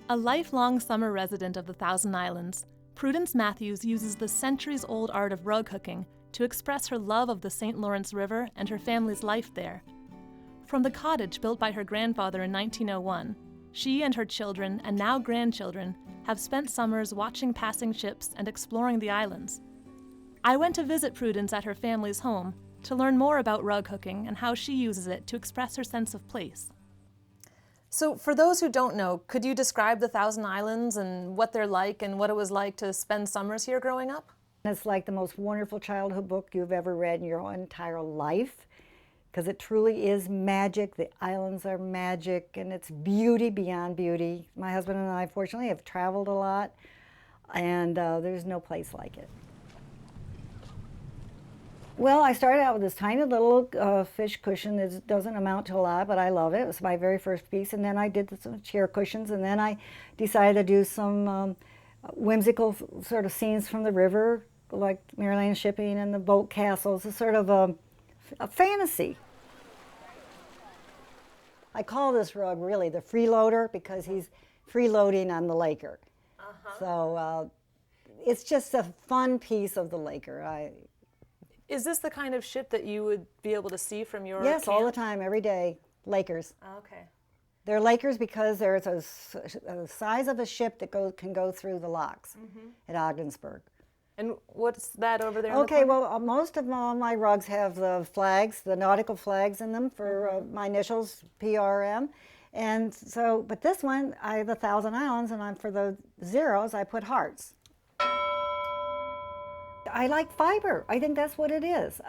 A lifelong summer resident of the Thousand Islands, Prudence Matthews uses the centuries-old art of rug hooking to express her love of the St. Lawrence River and her family's life there. From the cottage built by her grandfather in 1901, she and her children, and now grandchildren, have spent summers watching passing ships and exploring the islands. I went to visit Prudence at her family's home to learn more about rug hooking and how she uses it to express her sense of place. So for those who don't know, could you describe the Thousand Islands and what they're like and what it was like to spend summers here growing up? It's like the most wonderful childhood book you've ever read in your entire life, because it truly is magic. The islands are magic, and it's beauty beyond beauty. My husband and I, fortunately, have traveled a lot, and there's no place like it. Well, I started out with this tiny little fish cushion. It doesn't amount to a lot, but I love it. It was my very first piece, and then I did some chair cushions, and then I decided to do some whimsical sort of scenes from the river, like Maryland shipping and the boat castles. It's sort of a fantasy. I call this rug really the freeloader because he's freeloading on the Laker. So it's just a fun piece of the Laker. Is this the kind of ship that you would be able to see from your Yes, camp? all the time, every day. Lakers. Okay. They're Lakers because there's a size of a ship that can go through the locks at Ogdensburg. And what's that over there? Okay, well, most of all my rugs have the flags, the nautical flags in them for my initials, PRM. And so, but this one, I have the Thousand Islands, and for the zeros, I put hearts. I like fiber. I think that's what it is.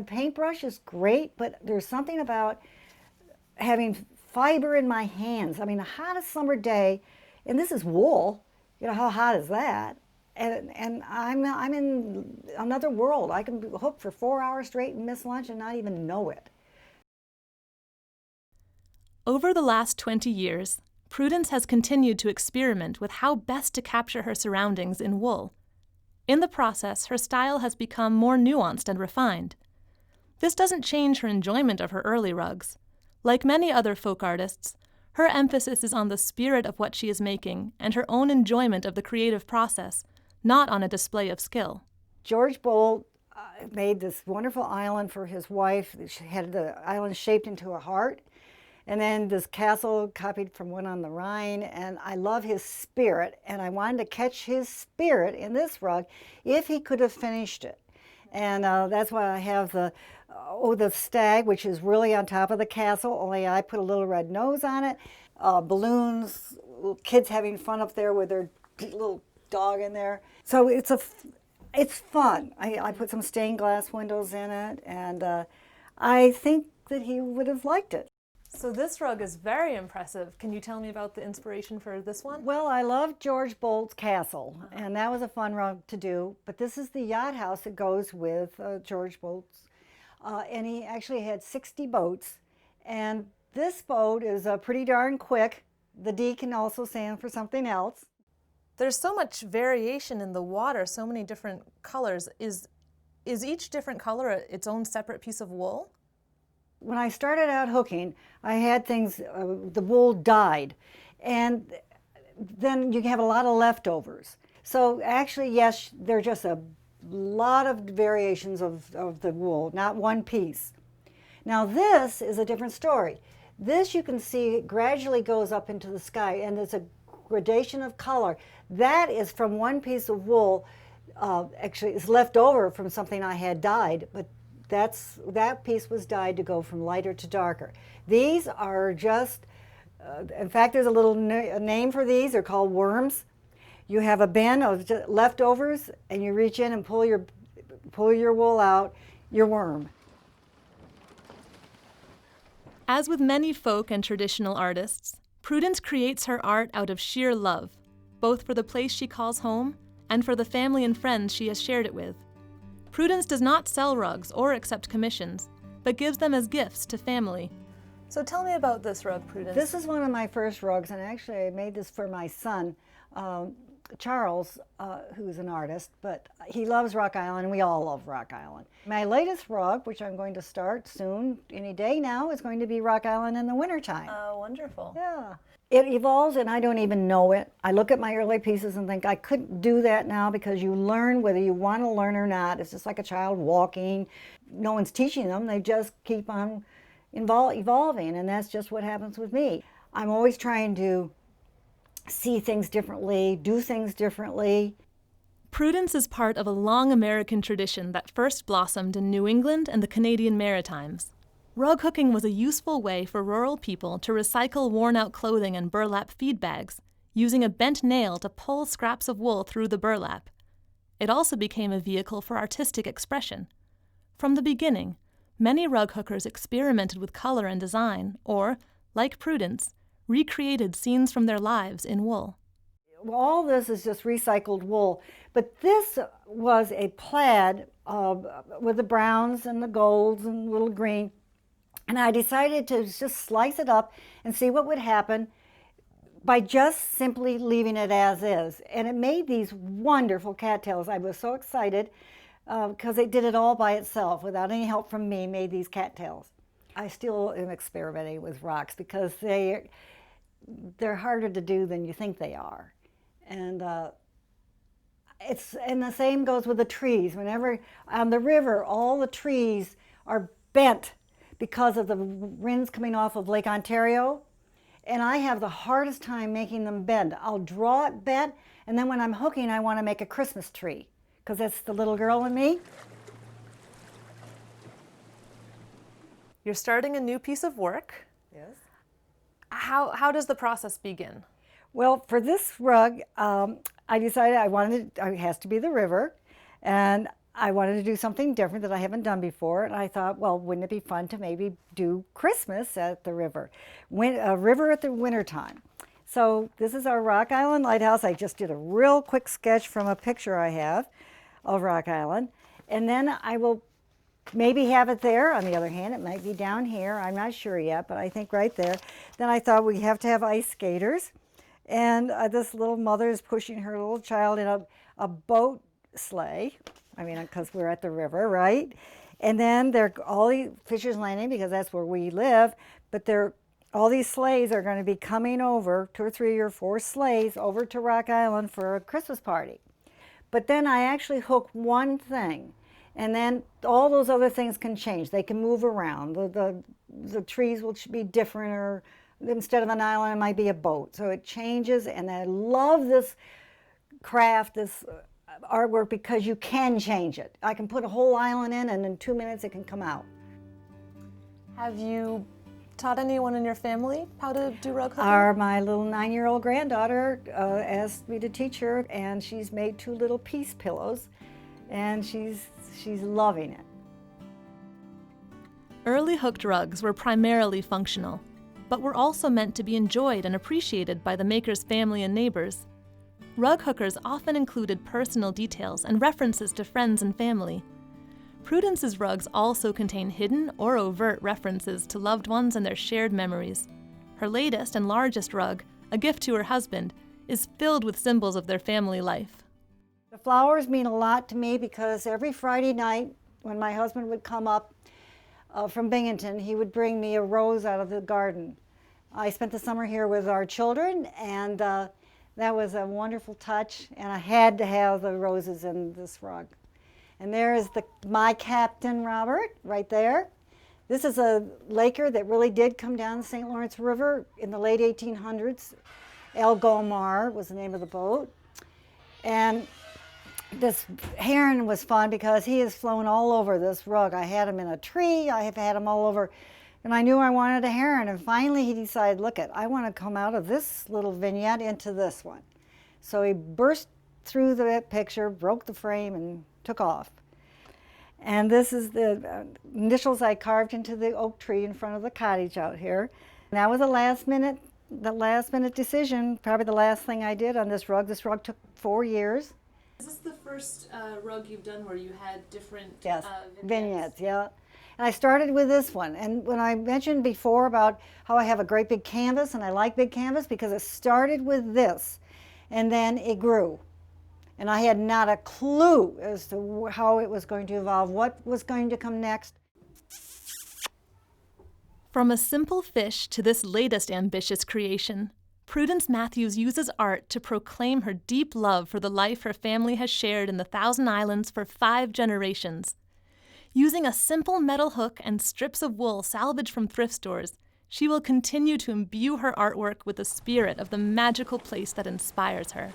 Paintbrush is great, but there's something about having fiber in my hands. I mean, the hottest summer day, and this is wool, you know, how hot is that? And I'm in another world. I can hook for 4 hours straight and miss lunch and not even know it. Over the last 20 years, Prudence has continued to experiment with how best to capture her surroundings in wool. In the process, her style has become more nuanced and refined. This doesn't change her enjoyment of her early rugs. Like many other folk artists, her emphasis is on the spirit of what she is making and her own enjoyment of the creative process, not on a display of skill. George Bolt made this wonderful island for his wife. She had the island shaped into a heart. And then this castle copied from one on the Rhine, and I love his spirit, and I wanted to catch his spirit in this rug if he could have finished it. And that's why I have the stag, which is really on top of the castle, only I put a little red nose on it, balloons, little kids having fun up there with their little dog in there. So it's fun. I put some stained glass windows in it, and I think that he would have liked it. So this rug is very impressive. Can you tell me about the inspiration for this one? Well, I love George Bolt's castle, and that was a fun rug to do. But this is the yacht house that goes with George Bolt's. And he actually had 60 boats. And this boat is pretty darn quick. The D can also stand for something else. There's so much variation in the water, so many different colors. Is each different color its own separate piece of wool? When I started out hooking, I had things, the wool dyed, and then you have a lot of leftovers. So actually, yes, there are just a lot of variations of the wool, not one piece. Now this is a different story. This you can see gradually goes up into the sky, and there's a gradation of color. That is from one piece of wool, actually it's left over from something I had dyed, but that piece was dyed to go from lighter to darker. These are just, in fact, there's a little name for these. They're called worms. You have a bin of leftovers, and you reach in and pull your wool out, your worm. As with many folk and traditional artists, Prudence creates her art out of sheer love, both for the place she calls home and for the family and friends she has shared it with. Prudence does not sell rugs or accept commissions, but gives them as gifts to family. So tell me about this rug, Prudence. This is one of my first rugs, and actually I made this for my son. Charles, who's an artist, but he loves Rock Island, and we all love Rock Island. My latest rug, which I'm going to start soon, any day now, is going to be Rock Island in the wintertime. Oh, wonderful. Yeah. It evolves, and I don't even know it. I look at my early pieces and think I couldn't do that now, because you learn whether you want to learn or not. It's just like a child walking. No one's teaching them. They just keep on evolving, and that's just what happens with me. I'm always trying to see things differently, do things differently. Prudence is part of a long American tradition that first blossomed in New England and the Canadian Maritimes. Rug hooking was a useful way for rural people to recycle worn-out clothing and burlap feed bags, using a bent nail to pull scraps of wool through the burlap. It also became a vehicle for artistic expression. From the beginning, many rug hookers experimented with color and design, or, like Prudence, recreated scenes from their lives in wool. All this is just recycled wool, but this was a plaid with the browns and the golds and little green, and I decided to just slice it up and see what would happen by just simply leaving it as is. And it made these wonderful cattails. I was so excited because it did it all by itself without any help from me, made these cattails. I still am experimenting with rocks because they're harder to do than you think they are. And the same goes with the trees. Whenever on the river, all the trees are bent because of the winds coming off of Lake Ontario. And I have the hardest time making them bend. I'll draw it bent, and then when I'm hooking, I want to make a Christmas tree, because that's the little girl in me. You're starting a new piece of work. Yes. How does the process begin? Well, for this rug, I decided it has to be the river, and I wanted to do something different that I haven't done before. And I thought, well, wouldn't it be fun to maybe do Christmas at the river, a river at the wintertime? So this is our Rock Island Lighthouse. I just did a real quick sketch from a picture I have of Rock Island, and then I will maybe have it there. On the other hand, it might be down here. I'm not sure yet, but I think right there. Then I thought we have to have ice skaters. And this little mother is pushing her little child in a boat sleigh. I mean, because we're at the river, right? And then there are all the Fisher's Landing, because that's where we live. But all these sleighs are going to be coming over, 2 or 3 or 4 sleighs, over to Rock Island for a Christmas party. But then I actually hook one thing. And then all those other things can change. They can move around. The trees will be different, or instead of an island, it might be a boat. So it changes, and I love this craft, this artwork, because you can change it. I can put a whole island in, and in 2 minutes it can come out. Have you taught anyone in your family how to do rug hooking? My little 9-year-old granddaughter asked me to teach her, and she's made 2 little peace pillows, and she's loving it. Early hooked rugs were primarily functional, but were also meant to be enjoyed and appreciated by the maker's family and neighbors. Rug hookers often included personal details and references to friends and family. Prudence's rugs also contain hidden or overt references to loved ones and their shared memories. Her latest and largest rug, a gift to her husband, is filled with symbols of their family life. The flowers mean a lot to me, because every Friday night when my husband would come up from Binghamton, he would bring me a rose out of the garden. I spent the summer here with our children, and that was a wonderful touch, and I had to have the roses in this rug. And there is my Captain Robert right there. This is a laker that really did come down the St. Lawrence River in the late 1800s. El Gomar was the name of the boat. And this heron was fun because he has flown all over this rug. I had him in a tree, I have had him all over, and I knew I wanted a heron, and finally he decided, look it, I want to come out of this little vignette into this one. So he burst through the picture, broke the frame, and took off. And this is the initials I carved into the oak tree in front of the cottage out here. And that was the last minute decision, probably the last thing I did on this rug. This rug took 4 years. Is this the first rug you've done where you had different vignettes? Yeah. And I started with this one. And when I mentioned before about how I have a great big canvas, and I like big canvas because it started with this. and then it grew. And I had not a clue as to how it was going to evolve, what was going to come next. From a simple fish to this latest ambitious creation, Prudence Matthews uses art to proclaim her deep love for the life her family has shared in the Thousand Islands for 5 generations. Using a simple metal hook and strips of wool salvaged from thrift stores, she will continue to imbue her artwork with the spirit of the magical place that inspires her.